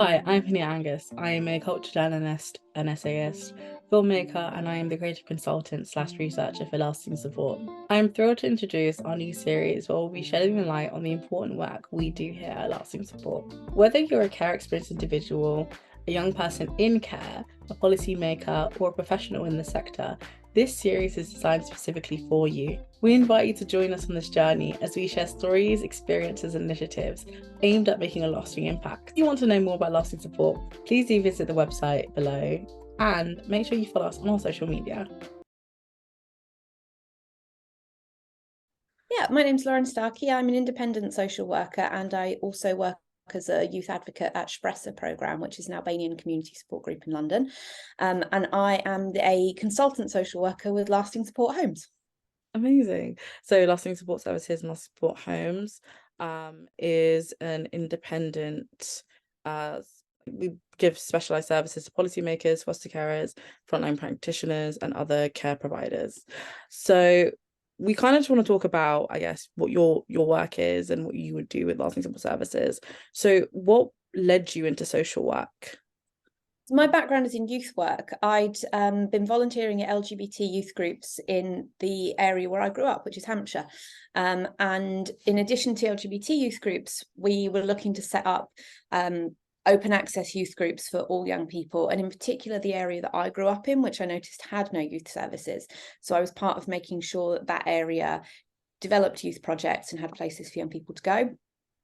Hi, I'm Penny Angus. I am a culture journalist, an essayist, filmmaker, and I am the creative consultant slash researcher for Lasting Support. I'm thrilled to introduce our new series where we'll be shedding the light on the important work we do here at Lasting Support. Whether you're a care experienced individual, a young person in care, a policymaker, or a professional in the sector, this series is designed specifically for you. We invite you to join us on this journey as we share stories, experiences, and initiatives aimed at making a lasting impact. If you want to know more about Lasting Support, please do visit the website below and make sure you follow us on our social media. Yeah, my name's Lauren Starkey. I'm an independent social worker and I also work as a youth advocate at Spressa programme, which is an Albanian community support group in London. And I am a consultant social worker with Lasting Support Homes. Amazing. So Lasting Support Services and Lasting Support Homes is an independent we give specialized services to policymakers, foster carers, frontline practitioners, and other care providers. So we kind of just want to talk about, I guess, what your work is and what you would do with Lasting Support Services. So what led you into social work? My background is in youth work. I'd been volunteering at LGBT youth groups in the area where I grew up, which is Hampshire. And in addition to LGBT youth groups, we were looking to set up open access youth groups for all young people, and in particular the area that I grew up in, which I noticed had no youth services. So I was part of making sure that that area developed youth projects and had places for young people to go.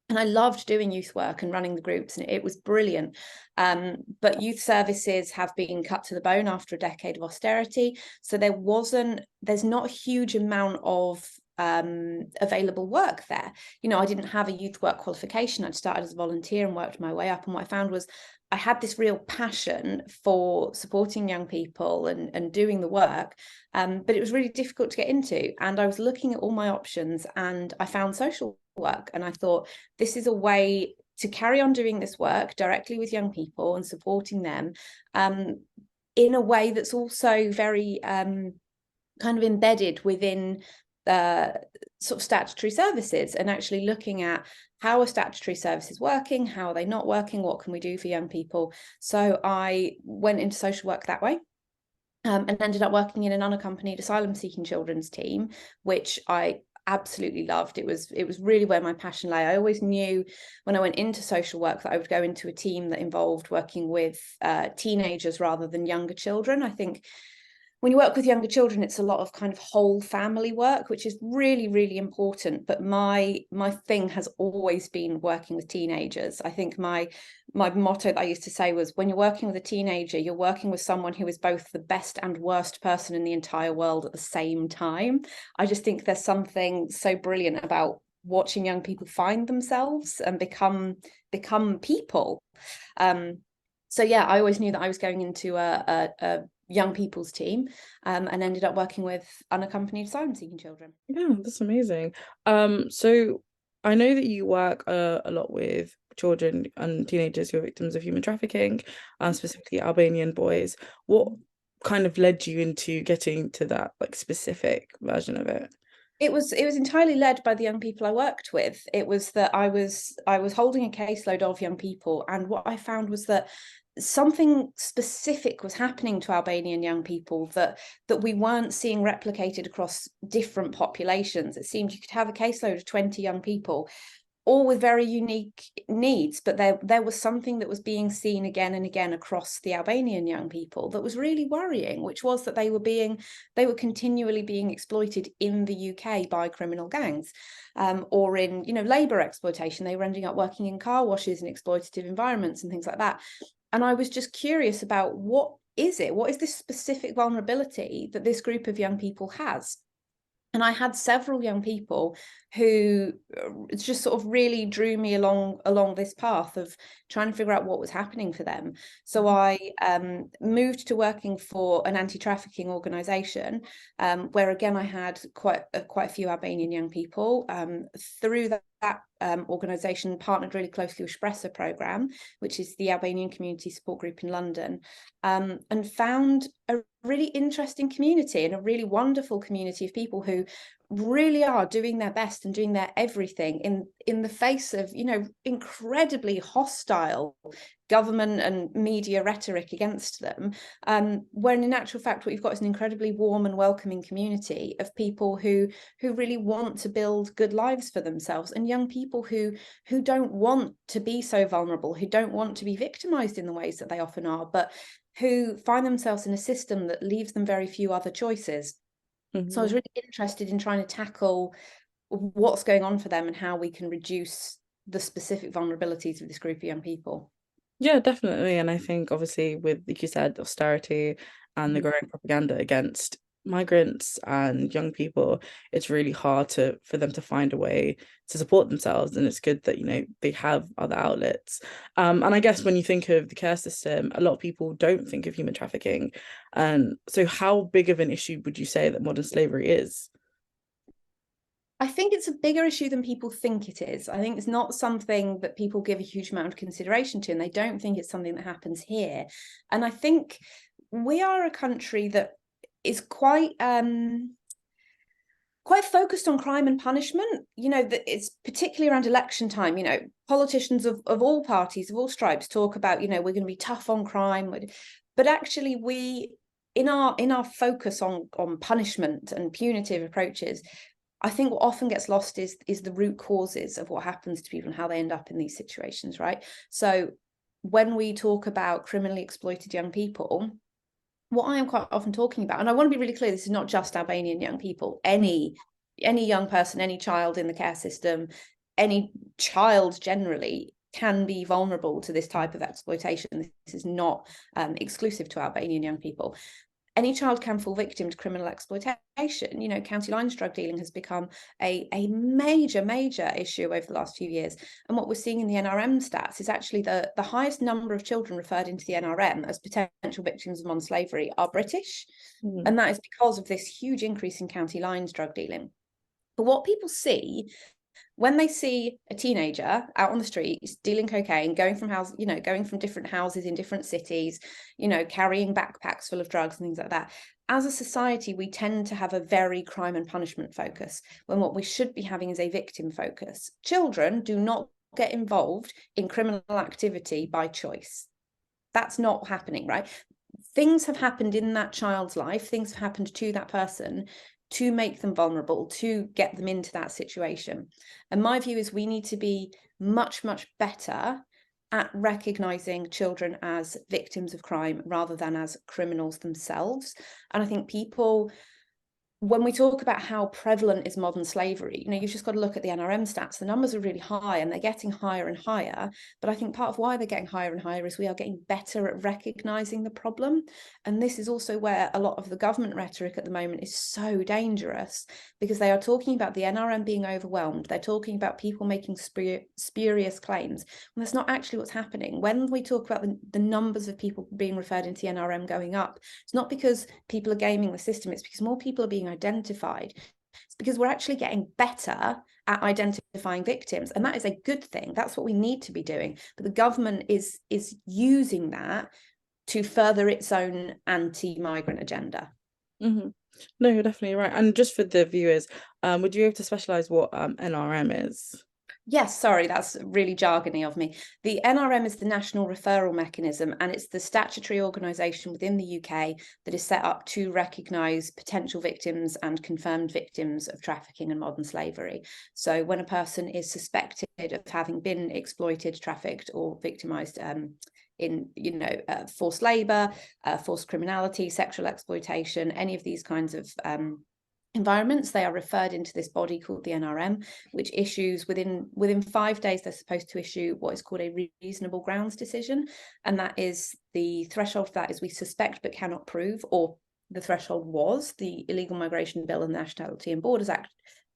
And I loved doing youth work and running the groups, and it was brilliant. But youth services have been cut to the bone after a decade of austerity. So there's not a huge amount of available work there. You know, I didn't have a youth work qualification. I'd started as a volunteer and worked my way up. And what I found was I had this real passion for supporting young people and doing the work, but it was really difficult to get into. And I was looking at all my options and I found social work. And I thought, this is a way to carry on doing this work directly with young people and supporting them in a way that's also very kind of embedded within sort of statutory services, and actually looking at how are statutory services working, how are they not working, what can we do for young people. So I went into social work that way. And ended up working in an unaccompanied asylum seeking children's team, which I absolutely loved. It was really where my passion lay. I always knew when I went into social work that I would go into a team that involved working with teenagers rather than younger children. I think when you work with younger children, it's a lot of kind of whole family work, which is really, really important. But my thing has always been working with teenagers. I think my motto that I used to say was, when you're working with a teenager, you're working with someone who is both the best and worst person in the entire world at the same time. I just think there's something so brilliant about watching young people find themselves and become people. So yeah, I always knew that I was going into a young people's team, and ended up working with unaccompanied asylum seeking children. Yeah, that's amazing. So I know that you work a lot with children and teenagers who are victims of human trafficking, specifically Albanian boys. What kind of led you into getting to that like specific version of it? It was entirely led by the young people I worked with. It was that I was holding a caseload of young people, and what I found was that something specific was happening to Albanian young people that we weren't seeing replicated across different populations. It seemed you could have a caseload of 20 young people, all with very unique needs, but there was something that was being seen again and again across the Albanian young people that was really worrying, which was that they were continually being exploited in the UK by criminal gangs, or in, you know, labor exploitation. They were ending up working in car washes and exploitative environments and things like that. And I was just curious about what is this specific vulnerability that this group of young people has. And I had several young people who just sort of really drew me along this path of trying to figure out what was happening for them. So I moved to working for an anti-trafficking organisation, where again I had quite a few Albanian young people. Through that organisation, partnered really closely with Spressa programme, which is the Albanian community support group in London, and found a really interesting community and a really wonderful community of people who really are doing their best and doing their everything in the face of, you know, incredibly hostile government and media rhetoric against them, when in actual fact what you've got is an incredibly warm and welcoming community of people who really want to build good lives for themselves, and young people who don't want to be so vulnerable, who don't want to be victimized in the ways that they often are, but who find themselves in a system that leaves them very few other choices. So I was Mhm. really interested in trying to tackle what's going on for them and how we can reduce the specific vulnerabilities of this group of young people. Yeah, definitely. And I think obviously with, like you said, austerity and the Mhm. growing propaganda against migrants and young people, it's really hard to for them to find a way to support themselves. And it's good that, they have other outlets. And I guess when you think of the care system, a lot of people don't think of human trafficking. And so how big of an issue would you say that modern slavery is? I think it's a bigger issue than people think it is. I think it's not something that people give a huge amount of consideration to, and they don't think it's something that happens here. And I think we are a country that is quite focused on crime and punishment. You know, that it's particularly around election time. You know, politicians of all parties, of all stripes, talk about, you know, we're going to be tough on crime, but actually we, in our focus on punishment and punitive approaches, I think what often gets lost is the root causes of what happens to people and how they end up in these situations, right? So when we talk about criminally exploited young people, what I am quite often talking about, and I want to be really clear, this is not just Albanian young people, any young person, any child in the care system, any child generally can be vulnerable to this type of exploitation. This is not exclusive to Albanian young people. Any child can fall victim to criminal exploitation. You know, county lines drug dealing has become a major issue over the last few years. And what we're seeing in the NRM stats is actually the highest number of children referred into the NRM as potential victims of modern slavery are British. Mhm. And that is because of this huge increase in county lines drug dealing. But what people see when they see a teenager out on the streets dealing cocaine, going from house, you know, going from different houses in different cities, you know, carrying backpacks full of drugs and things like that, as a society we tend to have a very crime and punishment focus, when what we should be having is a victim focus. Children do not get involved in criminal activity by choice. That's not happening, right? Things have happened in that child's life, things have happened to that person to make them vulnerable, to get them into that situation. And my view is we need to be much better at recognizing children as victims of crime rather than as criminals themselves. And I think people, when we talk about how prevalent is modern slavery, you know, you've just got to look at the NRM stats. The numbers are really high and they're getting higher and higher. But I think part of why they're getting higher and higher is we are getting better at recognizing the problem. And this is also where a lot of the government rhetoric at the moment is so dangerous, because they are talking about the NRM being overwhelmed. They're talking about people making spurious claims. And that's not actually what's happening. When we talk about the numbers of people being referred into the NRM going up, it's not because people are gaming the system, it's because more people are being identified. It's because we're actually getting better at identifying victims, and that is a good thing. That's what we need to be doing. But the government is using that to further its own anti-migrant agenda. Mhm. No, you're definitely right. And just for the viewers, would you be able to specialize what NRM is? Yes, sorry, that's really jargony of me. The NRM is the National Referral Mechanism, and it's the statutory organisation within the UK that is set up to recognise potential victims and confirmed victims of trafficking and modern slavery. So when a person is suspected of having been exploited, trafficked, or victimised in, you know, forced labour, forced criminality, sexual exploitation, any of these kinds of environments, they are referred into this body called the NRM, which issues within 5 days. They're supposed to issue what is called a reasonable grounds decision, and that is the threshold for that is we suspect but cannot prove, or the threshold was the Illegal Migration Bill and the Nationality and Borders Act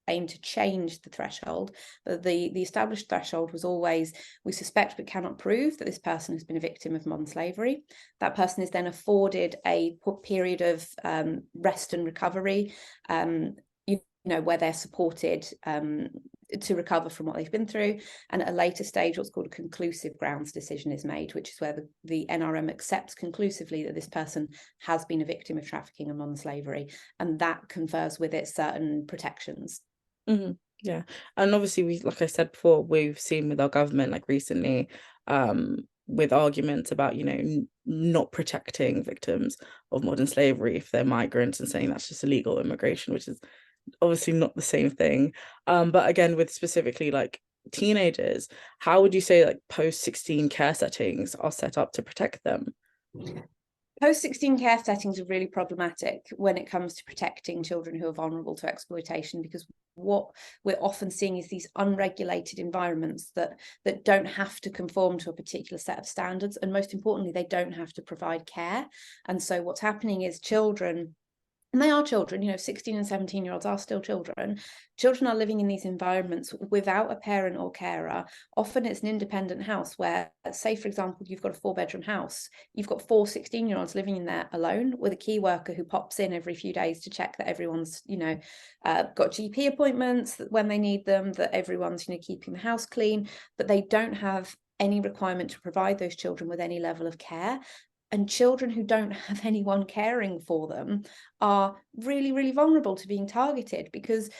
aim to change the threshold, but the established threshold was always we suspect but cannot prove that this person has been a victim of modern slavery. That person is then afforded a period of rest and recovery, you know, where they're supported to recover from what they've been through. And at a later stage, what's called a conclusive grounds decision is made, which is where the NRM accepts conclusively that this person has been a victim of trafficking and modern slavery, and that confers with it certain protections. Yeah. And obviously like I said before, we've seen with our government like recently, with arguments about, not protecting victims of modern slavery if they're migrants and saying that's just illegal immigration, which is obviously not the same thing. But again, with specifically like teenagers, how would you say like post-16 care settings are set up to protect them? Post-16 care settings are really problematic when it comes to protecting children who are vulnerable to exploitation, because what we're often seeing is these unregulated environments that don't have to conform to a particular set of standards, and most importantly, they don't have to provide care. And so what's happening is children, and they are children, 16 and 17-year-olds are still children. Children are living in these environments without a parent or carer. Often it's an independent house where, say, for example, you've got a 4-bedroom house. You've got 4 16-year-olds living in there alone with a key worker who pops in every few days to check that everyone's, got GP appointments when they need them, that everyone's, keeping the house clean, but they don't have any requirement to provide those children with any level of care. And children who don't have anyone caring for them are really, really vulnerable to being targeted, because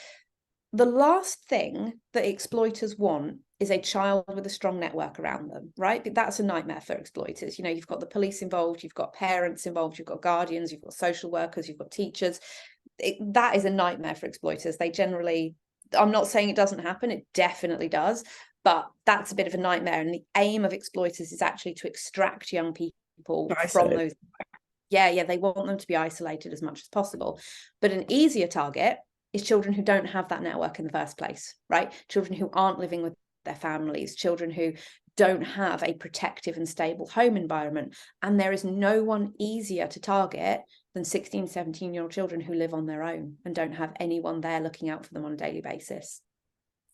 the last thing that exploiters want is a child with a strong network around them, right? But that's a nightmare for exploiters. You've got the police involved, you've got parents involved, you've got guardians, you've got social workers, you've got teachers. That is a nightmare for exploiters. They generally, I'm not saying it doesn't happen, it definitely does, but that's a bit of a nightmare. And the aim of exploiters is actually to extract young people from those. Yeah, they want them to be isolated as much as possible. But an easier target is children who don't have that network in the first place, right? Children who aren't living with their families, children who don't have a protective and stable home environment. And there is no one easier to target than 16, 17-year-old children who live on their own and don't have anyone there looking out for them on a daily basis.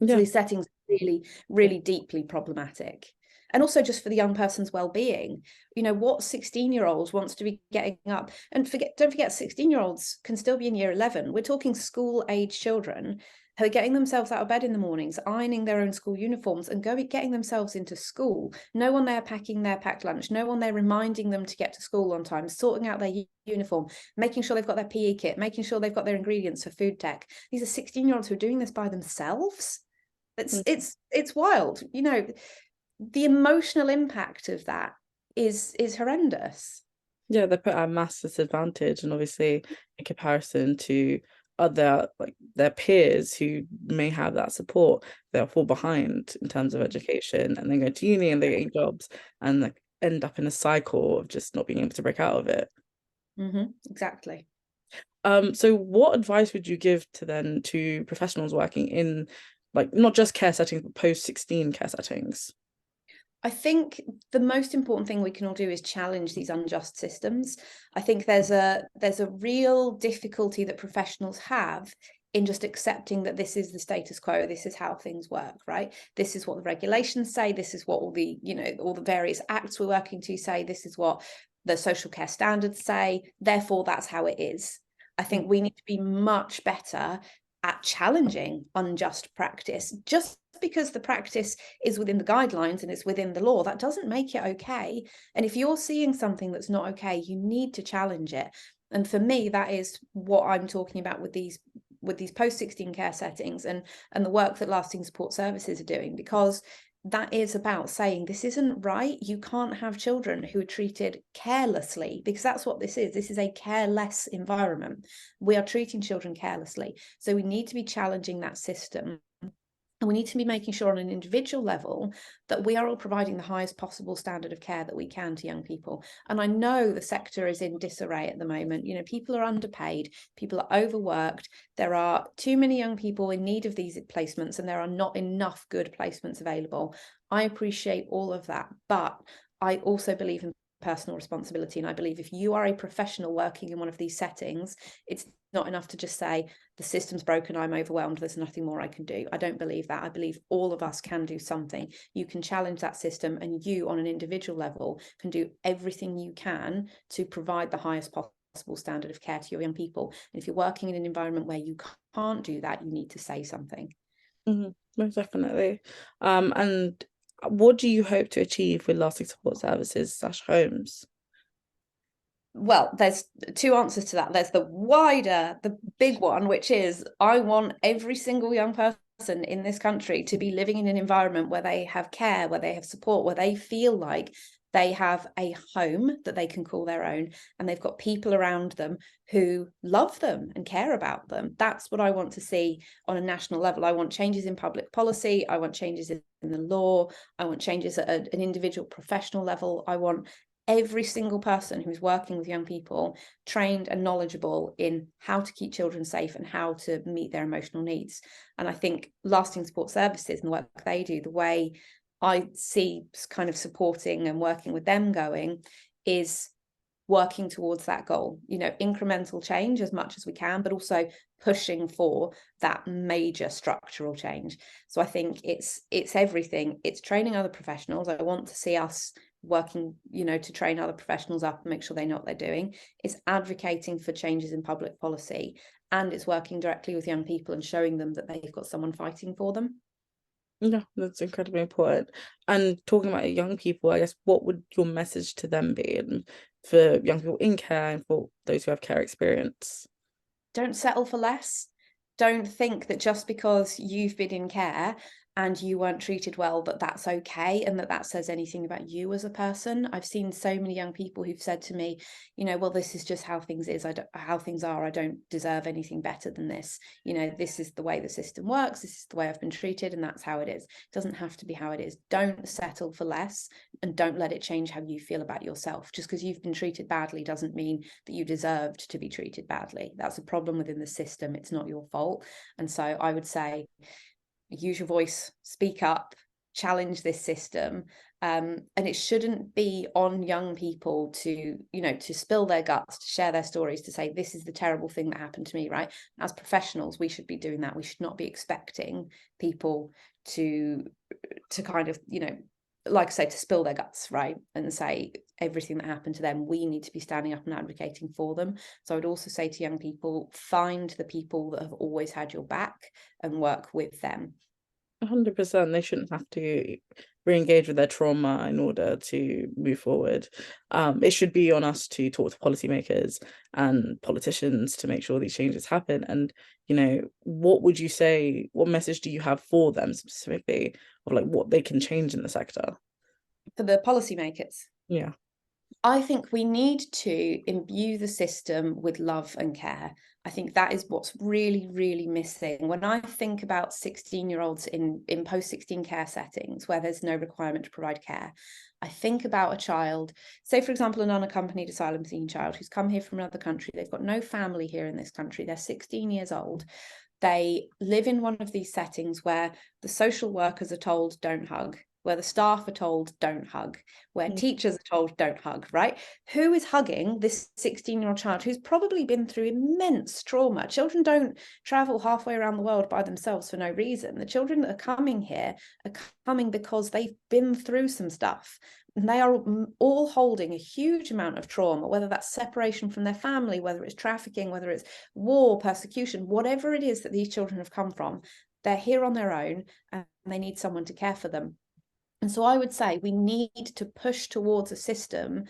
So these settings are really, really deeply problematic. And also just for the young person's well-being, what 16-year-olds wants to be getting up, and don't forget 16-year-olds can still be in year 11. We're talking school age children who are getting themselves out of bed in the mornings, ironing their own school uniforms and getting themselves into school. No one there packing their packed lunch, no one there reminding them to get to school on time, sorting out their uniform, making sure they've got their PE kit, making sure they've got their ingredients for food tech. These are 16-year-olds who are doing this by themselves. It's wild. The emotional impact of that is horrendous. Yeah, they're put at a mass disadvantage, and obviously in comparison to other like their peers who may have that support, they'll fall behind in terms of education, and then go to uni and they're getting jobs and like end up in a cycle of just not being able to break out of it. Exactly. So what advice would you give to professionals working in like not just care settings, but post-16 care settings? I think the most important thing we can all do is challenge these unjust systems. I think there's a real difficulty that professionals have in just accepting that this is the status quo, this is how things work, right? This is what the regulations say, this is what all the various acts we're working to say, this is what the social care standards say, therefore that's how it is. I think we need to be much better at challenging unjust practice. Just because the practice is within the guidelines and it's within the law, that doesn't make it okay. And if you're seeing something that's not okay, you need to challenge it. And for me, that is what I'm talking about with these post-16 care settings and the work that lasting support services are doing, because that is about saying this isn't right. You can't have children who are treated carelessly, because that's what this is. This is a careless environment. We are treating children carelessly. So we need to be challenging that system. And we need to be making sure on an individual level that we are all providing the highest possible standard of care that we can to young people. And I know the sector is in disarray at the moment. People are underpaid, people are overworked. There are too many young people in need of these placements, and there are not enough good placements available. I appreciate all of that, but I also believe in personal responsibility. And I believe if you are a professional working in one of these settings, it's not enough to just say, the system's broken, I'm overwhelmed, there's nothing more I can do. I don't believe that. I believe all of us can do something. You can challenge that system, and you on an individual level can do everything you can to provide the highest possible standard of care to your young people. And if you're working in an environment where you can't do that, you need to say something. Most definitely. And what do you hope to achieve with lasting support services slash homes? Well, there's two answers to that. There's the big one, which is I want every single young person in this country to be living in an environment where they have care, where they have support, where they feel like they have a home that they can call their own, and they've got people around them who love them and care about them. That's what I want to see on a national level. I want changes in public policy. I want changes in the law. I want changes at an individual professional level. I want every single person who's working with young people trained and knowledgeable in how to keep children safe and how to meet their emotional needs. And I think lasting support services and the work they do, the way I see kind of supporting and working with them going is working towards that goal, incremental change as much as we can, but also pushing for that major structural change. So I think it's everything. It's training other professionals. I want to see us working, to train other professionals up and make sure they know what they're doing. It's advocating for changes in public policy, and it's working directly with young people and showing them that they've got someone fighting for them. Yeah, that's incredibly important. And talking about young people, I guess, what would your message to them be, and for young people in care and for those who have care experience? Don't settle for less. Don't think that just because you've been in care and you weren't treated well, that that's okay and that that says anything about you as a person. I've seen so many young people who've said to me, well, this is just how things is. How things are. I don't deserve anything better than this. This is the way the system works. This is the way I've been treated, and that's how it is. It doesn't have to be how it is. Don't settle for less, and don't let it change how you feel about yourself. Just because you've been treated badly doesn't mean that you deserved to be treated badly. That's a problem within the system. It's not your fault. And so I would say, use your voice, speak up, challenge this system. And it shouldn't be on young people to, to spill their guts, to share their stories, to say, this is the terrible thing that happened to me, right? As professionals, we should be doing that. We should not be expecting people to kind of, like I say, to spill their guts, right? And say everything that happened to them, we need to be standing up and advocating for them. So I would also say to young people, find the people that have always had your back and work with them. 100%. They shouldn't have to re-engage with their trauma in order to move forward. It should be on us to talk to policymakers and politicians to make sure these changes happen. And, what would you say, what message do you have for them specifically of like what they can change in the sector? For the policymakers, Yeah. I think we need to imbue the system with love and care. I think that is what's really, really missing. When I think about 16-year-olds in post-16 care settings where there's no requirement to provide care, I think about a child, say, for example, an unaccompanied asylum seeking child who's come here from another country. They've got no family here in this country. They're 16 years old. They live in one of these settings where the social workers are told, don't hug, where the staff are told, don't hug, where teachers are told, don't hug, right? Who is hugging this 16-year-old child who's probably been through immense trauma? Children don't travel halfway around the world by themselves for no reason. The children that are coming here are coming because they've been through some stuff. And they are all holding a huge amount of trauma, whether that's separation from their family, whether it's trafficking, whether it's war, persecution, whatever it is that these children have come from. They're here on their own and they need someone to care for them. And so I would say we need to push towards a system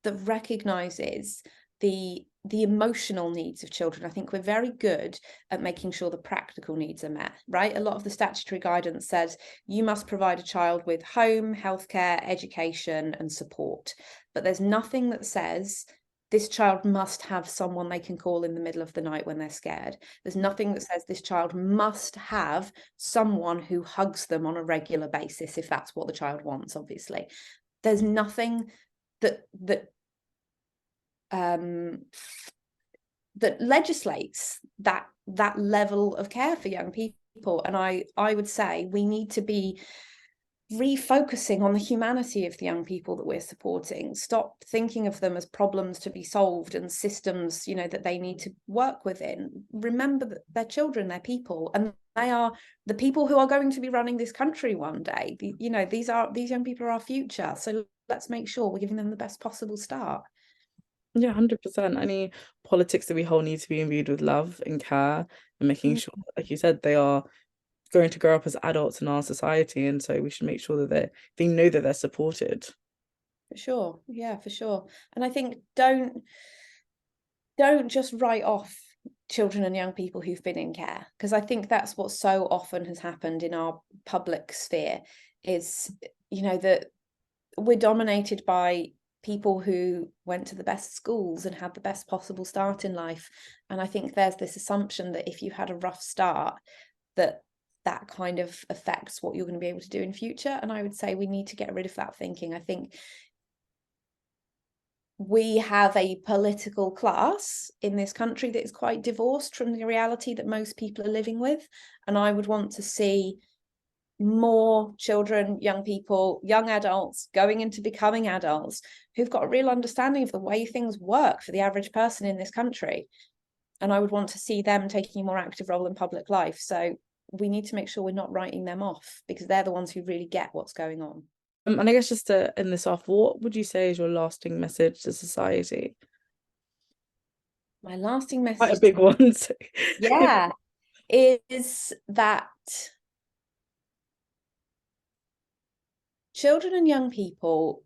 that recognizes the emotional needs of children. I think we're very good at making sure the practical needs are met, right? A lot of the statutory guidance says you must provide a child with home, healthcare, education, and support. But there's nothing that says this child must have someone they can call in the middle of the night when they're scared. There's nothing that says this child must have someone who hugs them on a regular basis, if that's what the child wants, obviously. There's nothing that legislates that level of care for young people. And I would say we need to be refocusing on the humanity of the young people that we're supporting. Stop thinking of them as problems to be solved and systems, that they need to work within. Remember that they're children, they're people, and they are the people who are going to be running this country one day. These young people are our future. So let's make sure we're giving them the best possible start. Yeah, 100%. Any politics that we hold need to be imbued with love and care and making sure, like you said, they are going to grow up as adults in our society, and so we should make sure that they know that they're supported. For sure. Yeah, for sure. And I think don't just write off children and young people who've been in care, because I think that's what so often has happened in our public sphere is, that we're dominated by people who went to the best schools and had the best possible start in life. And I think there's this assumption that if you had a rough start, that that kind of affects what you're going to be able to do in future. And I would say we need to get rid of that thinking. I think we have a political class in this country that is quite divorced from the reality that most people are living with. And I would want to see more children, young people, young adults going into becoming adults who've got a real understanding of the way things work for the average person in this country. And I would want to see them taking a more active role in public life. So we need to make sure we're not writing them off, because they're the ones who really get what's going on. And I guess just to end this off, what would you say is your lasting message to society? My lasting Quite a message, big one. So. yeah, is that children and young people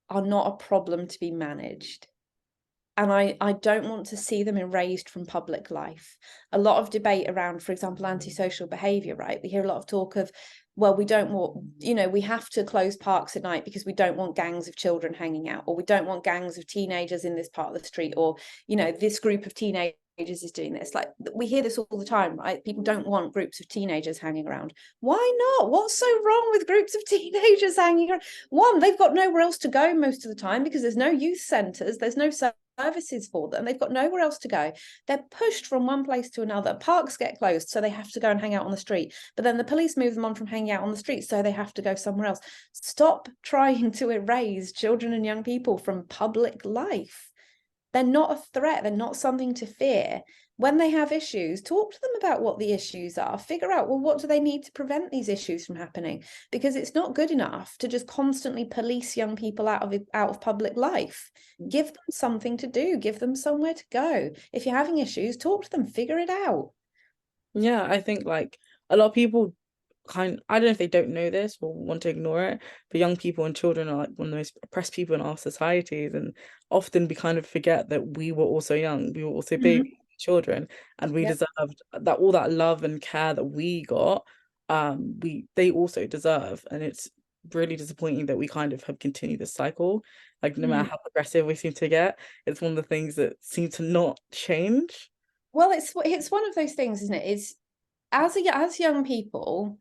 are not a problem to be managed. And I don't want to see them erased from public life. A lot of debate around, for example, antisocial behaviour, right? We hear a lot of talk of, well, we don't want, we have to close parks at night because we don't want gangs of children hanging out, or we don't want gangs of teenagers in this part of the street, or, this group of teenagers is doing this. Like, we hear this all the time, right? People don't want groups of teenagers hanging around. Why not? What's so wrong with groups of teenagers hanging around? One, they've got nowhere else to go most of the time because there's no youth centres, there's no services for them. They've got nowhere else to go. They're pushed from one place to another. Parks get closed, so they have to go and hang out on the street. But then the police move them on from hanging out on the street, so they have to go somewhere else. Stop trying to erase children and young people from public life. They're not a threat. They're not something to fear. When they have issues, talk to them about what the issues are. Figure out, well, what do they need to prevent these issues from happening? Because it's not good enough to just constantly police young people out of public life. Give them something to do. Give them somewhere to go. If you're having issues, talk to them. Figure it out. Yeah, I think like a lot of people I don't know if they don't know this or want to ignore it, but young people and children are like one of the most oppressed people in our societies, and often we kind of forget that we were also young, we were also big children, and we Yep. deserved that all that love and care that we got, they also deserve. And it's really disappointing that we kind of have continued this cycle. Like no matter how progressive we seem to get, it's one of the things that seem to not change. Well, it's one of those things, isn't it? Is as young people,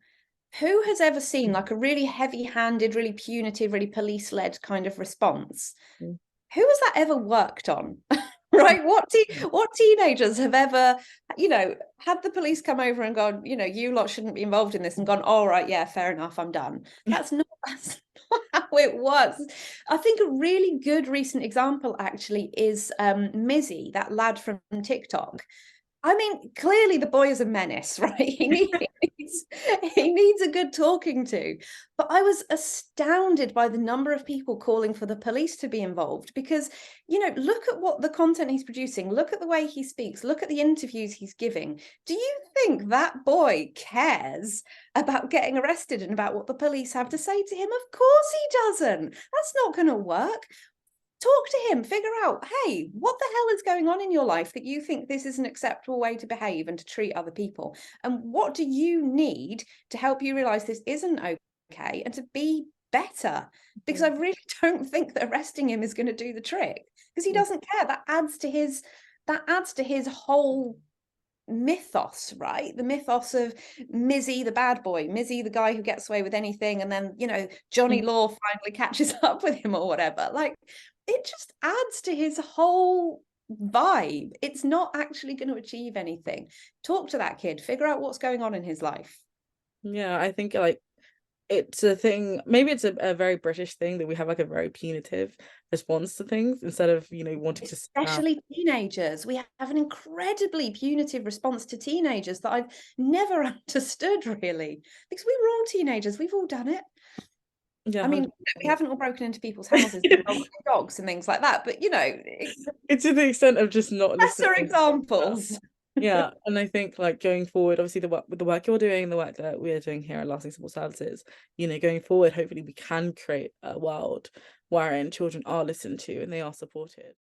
who has ever seen like a really heavy-handed, really punitive, really police-led kind of response? Mm. Who has that ever worked on? Right? What teenagers have ever, had the police come over and gone, you lot shouldn't be involved in this, and gone, all right, yeah, fair enough, I'm done. That's not how it works. I think a really good recent example actually is Mizzy, that lad from TikTok. I mean, clearly the boy is a menace, right? He needs a good talking to. But I was astounded by the number of people calling for the police to be involved because, look at what the content he's producing, look at the way he speaks, look at the interviews he's giving. Do you think that boy cares about getting arrested and about what the police have to say to him? Of course he doesn't. That's not going to work. Talk to him, figure out, hey, what the hell is going on in your life that you think this is an acceptable way to behave and to treat other people? And what do you need to help you realize this isn't okay and to be better? Because I really don't think that arresting him is going to do the trick, because he doesn't care. That adds to his whole mythos, right? The mythos of Mizzy, the bad boy, Mizzy, the guy who gets away with anything, and then, Johnny Law finally catches up with him or whatever. Like, it just adds to his whole vibe. It's not actually going to achieve anything. Talk to that kid, figure out what's going on in his life. Yeah, I think like it's a thing, maybe it's a very British thing that we have like a very punitive response to things instead of, wanting to Especially teenagers. We have an incredibly punitive response to teenagers that I've never understood, really, because we were all teenagers. We've all done it. yeah, I mean, 100%. we haven't all broken into people's houses and dogs and things like that, but It's to the extent of just not lesser listening. examples. Yeah, and I think, like, going forward, obviously, the work you're doing, the work that we're doing here at Lasting Support Services, going forward, hopefully we can create a world wherein children are listened to and they are supported.